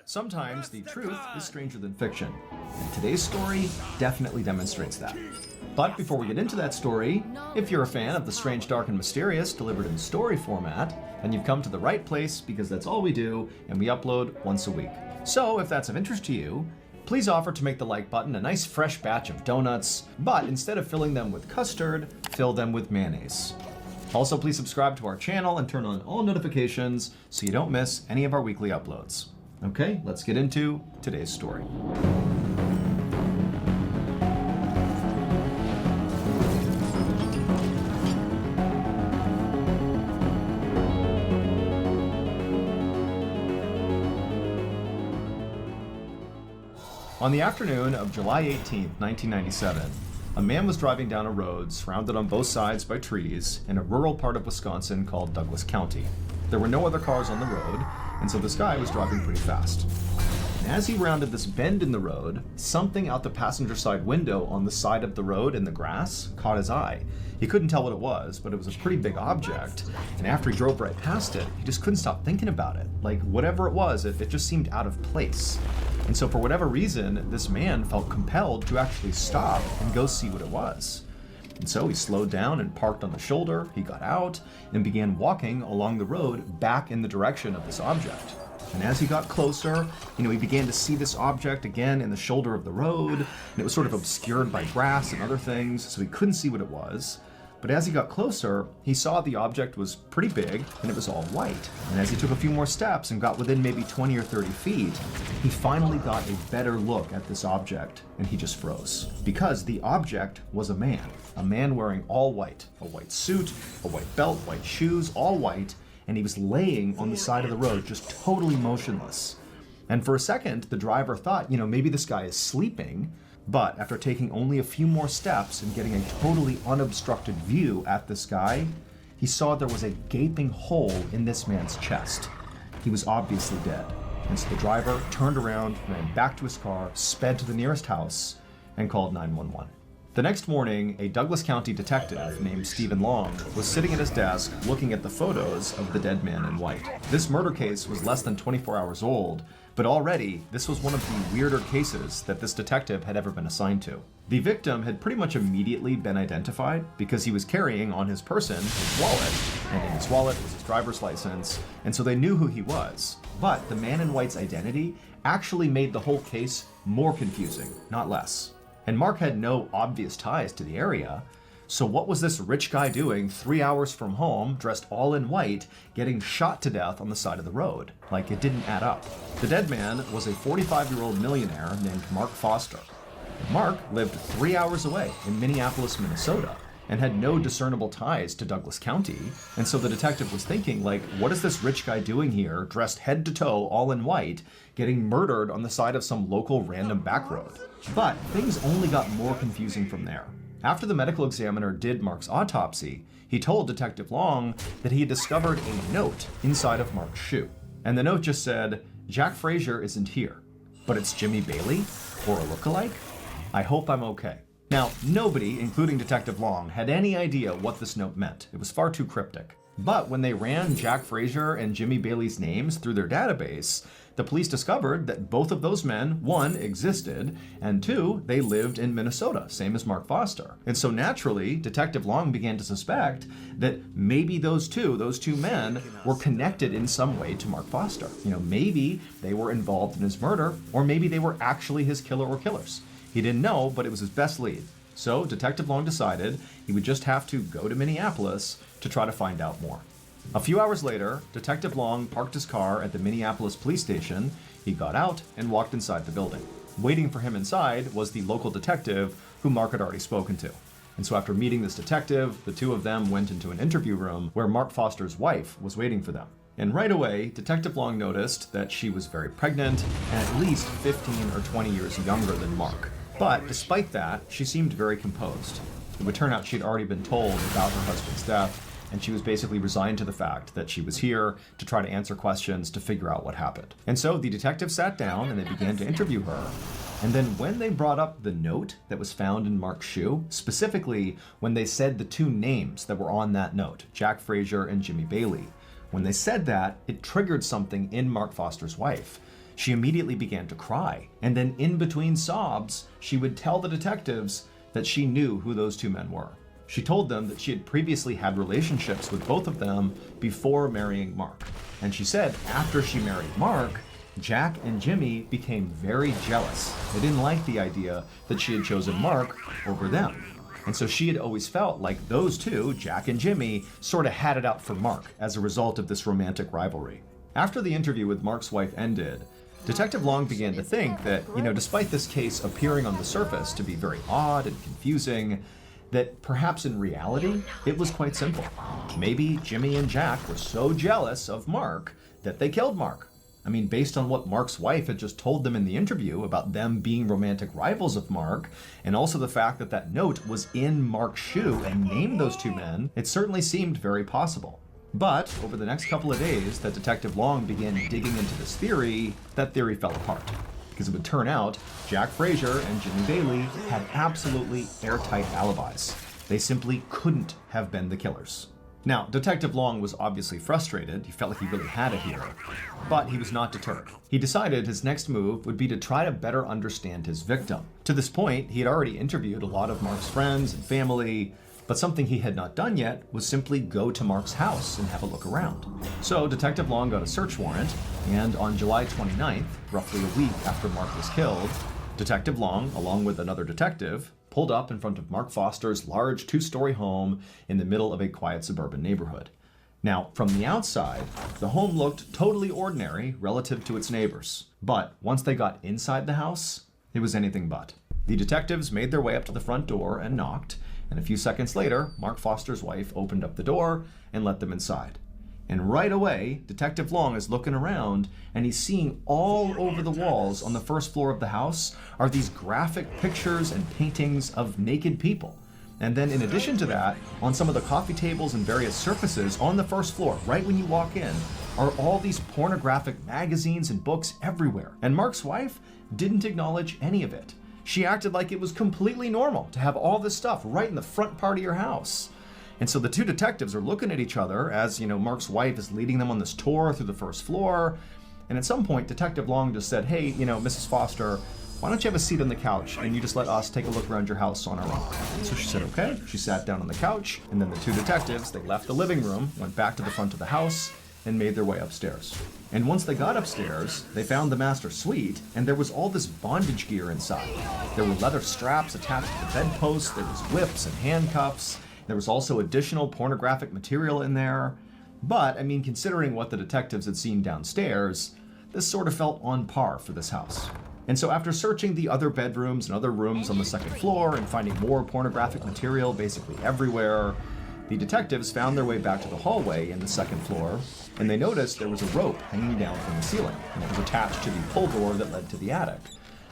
Sometimes the truth is stranger than fiction, and today's story definitely demonstrates that. But before we get into that story, if you're a fan of the strange, dark, and mysterious delivered in story format, then you've come to the right place because that's all we do, and we upload once a week. So if that's of interest to you, please offer to make the like button a nice fresh batch of donuts, but instead of filling them with custard, fill them with mayonnaise. Also, please subscribe to our channel and turn on all notifications so you don't miss any of our weekly uploads. Okay, let's get into today's story. On the afternoon of July 18, 1997, a man was driving down a road surrounded on both sides by trees in a rural part of Wisconsin called Douglas County. There were no other cars on the road, and so this guy was driving pretty fast. And as he rounded this bend in the road, something out the passenger side window on the side of the road in the grass caught his eye. He couldn't tell what it was, but it was a pretty big object, and after he drove right past it, he just couldn't stop thinking about it. Like, whatever it was, it just seemed out of place. And so for whatever reason, this man felt compelled to actually stop and go see what it was. And so he slowed down and parked on the shoulder, he got out, and began walking along the road back in the direction of this object. And as he got closer, he began to see this object again in the shoulder of the road, and it was sort of obscured by grass and other things, so he couldn't see what it was. But as he got closer, he saw the object was pretty big, and it was all white. And as he took a few more steps and got within maybe 20 or 30 feet, he finally got a better look at this object, and he just froze. Because the object was a man wearing all white. A white suit, a white belt, white shoes, all white, and he was laying on the side of the road, just totally motionless. And for a second, the driver thought, maybe this guy is sleeping. But after taking only a few more steps and getting a totally unobstructed view at this guy, he saw there was a gaping hole in this man's chest. He was obviously dead. And so the driver turned around, ran back to his car, sped to the nearest house, and called 911. The next morning, a Douglas County detective named Stephen Long was sitting at his desk looking at the photos of the dead man in white. This murder case was less than 24 hours old, but already this was one of the weirder cases that this detective had ever been assigned to. The victim had pretty much immediately been identified because he was carrying on his person his wallet, and in his wallet was his driver's license, and so they knew who he was. But the man in white's identity actually made the whole case more confusing, not less. And Mark had no obvious ties to the area, so what was this rich guy doing 3 hours from home, dressed all in white, getting shot to death on the side of the road? Like, it didn't add up. The dead man was a 45-year-old millionaire named Mark Foster. Mark lived 3 hours away in Minneapolis, Minnesota, and had no discernible ties to Douglas County, and so the detective was thinking, like, what is this rich guy doing here, dressed head to toe, all in white, getting murdered on the side of some local random back road? But things only got more confusing from there. After the medical examiner did Mark's autopsy, he told Detective Long that he had discovered a note inside of Mark's shoe. And the note just said, "Jack Frazier isn't here, but it's Jimmy Bailey, or a lookalike? I hope I'm okay." Now, nobody, including Detective Long, had any idea what this note meant. It was far too cryptic. But when they ran Jack Frazier and Jimmy Bailey's names through their database, the police discovered that both of those men, one, existed, and two, they lived in Minnesota, same as Mark Foster. And so naturally, Detective Long began to suspect that maybe those two men were connected in some way to Mark Foster. Maybe they were involved in his murder, or maybe they were actually his killer or killers. He didn't know, but it was his best lead. So Detective Long decided he would just have to go to Minneapolis to try to find out more. A few hours later, Detective Long parked his car at the Minneapolis police station. He got out and walked inside the building. Waiting for him inside was the local detective who Mark had already spoken to. And so after meeting this detective, the two of them went into an interview room where Mark Foster's wife was waiting for them. And right away, Detective Long noticed that she was very pregnant and at least 15 or 20 years younger than Mark. But despite that, she seemed very composed. It would turn out she'd already been told about her husband's death, and she was basically resigned to the fact that she was here to try to answer questions to figure out what happened. And so the detective sat down and they began to interview her. And then when they brought up the note that was found in Mark's shoe, specifically when they said the two names that were on that note, Jack Frazier and Jimmy Bailey, When they said that, it triggered something in Mark Foster's wife. She immediately began to cry, and then in between sobs, she would tell the detectives that she knew who those two men were. She told them that she had previously had relationships with both of them before marrying Mark. And she said after she married Mark, Jack and Jimmy became very jealous. They didn't like the idea that she had chosen Mark over them. And so she had always felt like those two, Jack and Jimmy, sort of had it out for Mark as a result of this romantic rivalry. After the interview with Mark's wife ended, Detective Long began to think that, despite this case appearing on the surface to be very odd and confusing, that perhaps in reality, it was quite simple. Maybe Jimmy and Jack were so jealous of Mark that they killed Mark. I mean, based on what Mark's wife had just told them in the interview about them being romantic rivals of Mark, and also the fact that that note was in Mark's shoe and named those two men, it certainly seemed very possible. But over the next couple of days that Detective Long began digging into this theory, that theory fell apart. Because it would turn out Jack Frazier and Jimmy Bailey had absolutely airtight alibis. They simply couldn't have been the killers. Now, Detective Long was obviously frustrated. He felt like he really had it here. But he was not deterred. He decided his next move would be to try to better understand his victim. To this point, he had already interviewed a lot of Mark's friends and family, but something he had not done yet was simply go to Mark's house and have a look around. So Detective Long got a search warrant, and on July 29th, roughly a week after Mark was killed, Detective Long, along with another detective, pulled up in front of Mark Foster's large two-story home in the middle of a quiet suburban neighborhood. Now, from the outside, the home looked totally ordinary relative to its neighbors. But once they got inside the house, it was anything but. The detectives made their way up to the front door and knocked, and a few seconds later, Mark Foster's wife opened up the door and let them inside. And right away, Detective Long is looking around, and he's seeing all over the walls on the first floor of the house are these graphic pictures and paintings of naked people. And then in addition to that, on some of the coffee tables and various surfaces on the first floor, right when you walk in, are all these pornographic magazines and books everywhere. And Mark's wife didn't acknowledge any of it. She acted like it was completely normal to have all this stuff right in the front part of your house. And so the two detectives are looking at each other as, Mark's wife is leading them on this tour through the first floor. And at some point, Detective Long just said, hey, Mrs. Foster, why don't you have a seat on the couch and you just let us take a look around your house on our own? And so she said, okay. She sat down on the couch, and then the two detectives, they left the living room, went back to the front of the house, and made their way upstairs. And once they got upstairs, they found the master suite, and there was all this bondage gear inside. There were leather straps attached to the bedposts, there was whips and handcuffs, there was also additional pornographic material in there. But, considering what the detectives had seen downstairs, this sort of felt on par for this house. And so after searching the other bedrooms and other rooms on the second floor and finding more pornographic material basically everywhere, the detectives found their way back to the hallway in the second floor, and they noticed there was a rope hanging down from the ceiling, and it was attached to the pull door that led to the attic.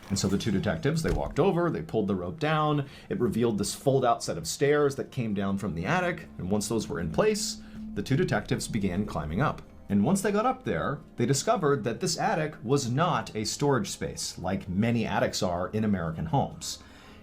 And so the two detectives, they walked over, they pulled the rope down, it revealed this fold-out set of stairs that came down from the attic, and once those were in place, the two detectives began climbing up. And once they got up there, they discovered that this attic was not a storage space like many attics are in American homes.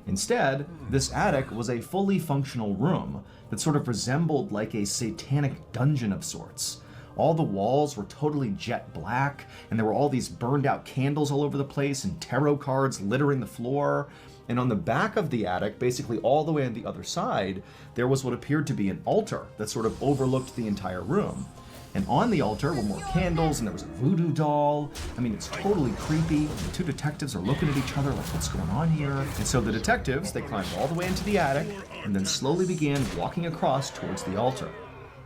Instead, this attic was a fully functional room that sort of resembled like a satanic dungeon of sorts. All the walls were totally jet black, and there were all these burned out candles all over the place and tarot cards littering the floor. And on the back of the attic, basically all the way on the other side, there was what appeared to be an altar that sort of overlooked the entire room. And on the altar were more candles, and there was a voodoo doll. It's totally creepy. And the two detectives are looking at each other like, what's going on here? And so the detectives, they climbed all the way into the attic, and then slowly began walking across towards the altar.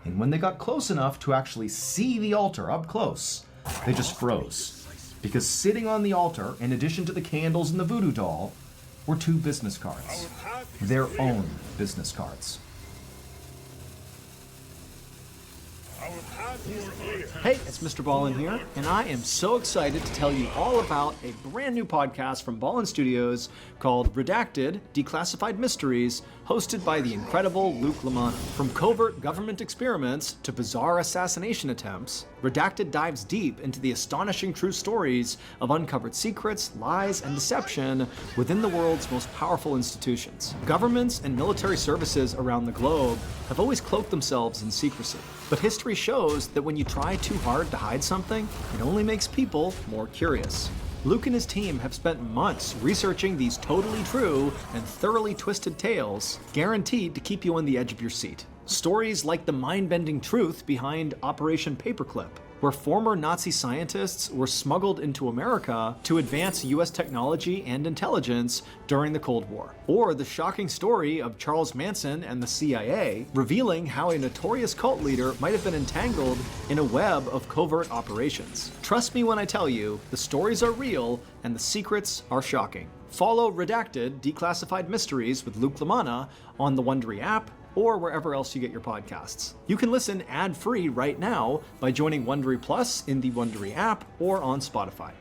And when they got close enough to actually see the altar up close, they just froze. Because sitting on the altar, in addition to the candles and the voodoo doll, were two business cards. Their own business cards. Hey, it's Mr. Ballin here, and I am so excited to tell you all about a brand new podcast from Ballin Studios called Redacted Declassified Mysteries, hosted by the incredible Luke LaManna. From covert government experiments to bizarre assassination attempts, Redacted dives deep into the astonishing true stories of uncovered secrets, lies, and deception within the world's most powerful institutions. Governments and military services around the globe have always cloaked themselves in secrecy. But history shows that when you try too hard to hide something, it only makes people more curious. Luke and his team have spent months researching these totally true and thoroughly twisted tales, guaranteed to keep you on the edge of your seat. Stories like the mind-bending truth behind Operation Paperclip, where former Nazi scientists were smuggled into America to advance US technology and intelligence during the Cold War. Or the shocking story of Charles Manson and the CIA, revealing how a notorious cult leader might have been entangled in a web of covert operations. Trust me when I tell you, the stories are real and the secrets are shocking. Follow Redacted Declassified Mysteries with Luke LaManna on the Wondery app, or wherever else you get your podcasts. You can listen ad-free right now by joining Wondery Plus in the Wondery app or on Spotify.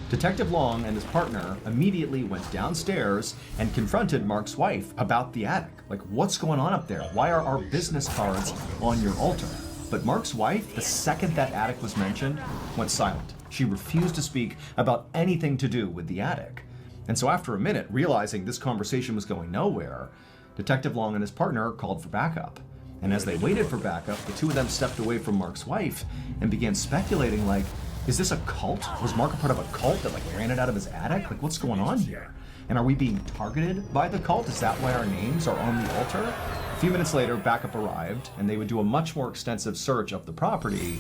Detective Long and his partner immediately went downstairs and confronted Mark's wife about the attic. Like, what's going on up there? Why are our business cards on your altar? But Mark's wife, the second that attic was mentioned, went silent. She refused to speak about anything to do with the attic. And so after a minute, realizing this conversation was going nowhere, Detective Long and his partner called for backup. And as they waited for backup, the two of them stepped away from Mark's wife and began speculating, like, is this a cult? Was Mark a part of a cult that ran it out of his attic? Like, what's going on here? And are we being targeted by the cult? Is that why our names are on the altar? A few minutes later, backup arrived, and they would do a much more extensive search of the property.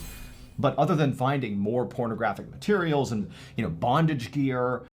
But other than finding more pornographic materials and, bondage gear,